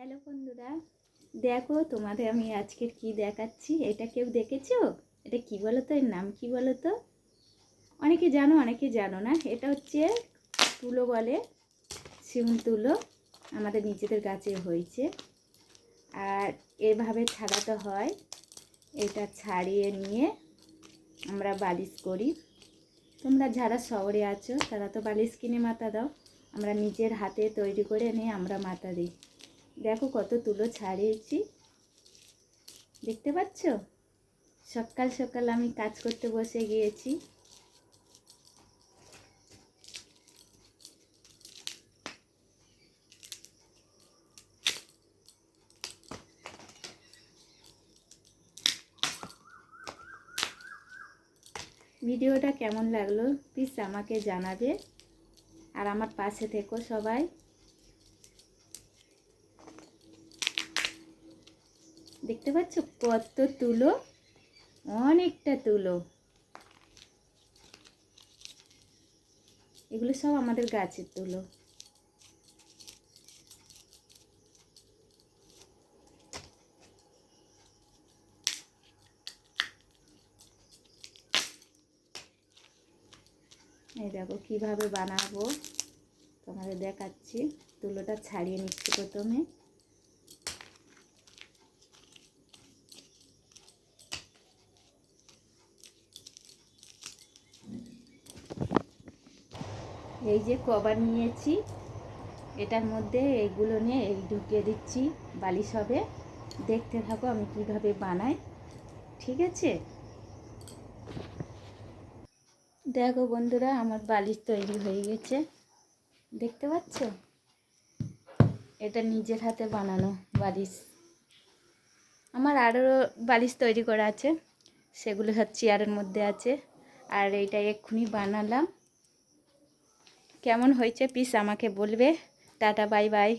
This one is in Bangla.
হ্যালো বন্ধুরা, দেখো তোমাদের আমি আজকের কি দেখাচ্ছি। এটা কেউ দেখেছো? এটা কি বলো তো, এর নাম কি বলো তো? অনেকে জানো অনেকে জানো না। এটা হচ্ছে তুলো বলে, শিউন তুলো। আমাদের নিজেদের গাছে হয়েছে। আর এভাবে ছাড়াতে হয়। এটা ছাড়িয়ে নিয়ে আমরা বালিশ করি। তোমরা যারা শহরে আছো তারা তো বালিশ কিনে মাথা দাও, আমরা নিজের হাতে তৈরি করে নিয়ে আমরা মাথা দিই। দেখো কত তুলো ছাড়িয়েছি, দেখতে পাচ্ছ? সকাল সকাল আমি কাজ করতে বসে গিয়েছি। ভিডিওটা কেমন লাগলো প্লিজ আমাকে জানাবে, আর আমার পাশে থেকো সবাই। দেখতে পাচ্ছ কত তুলো, অনেকটা তুলো। এগুলো সব আমাদের গাছের তুলো। এই দেখো কিভাবে বানাবো তোমাদের দেখাচ্ছি। তুলোটা ছাড়িয়ে নিচ্ছি প্রথমে। এই যে কভার নিয়েছি, এটার মধ্যে এইগুলো নিয়ে এই ঢুকিয়ে দিচ্ছি, বালিশ হবে। দেখতে থাকো আমি কিভাবে বানাই, ঠিক আছে? দেখো বন্ধুরা, আমার বালিশ তৈরি হয়ে গেছে, দেখতে পাচ্ছ? এটা নিজের হাতে বানানো বালিশ। আমার আরও বালিশ তৈরি করা আছে, সেগুলো সব চেয়ারের মধ্যে আছে। আর এইটা এক্ষুনি বানালাম। কেমন হয়েছে প্লিজ আমাকে বলবে। Tata, bye bye.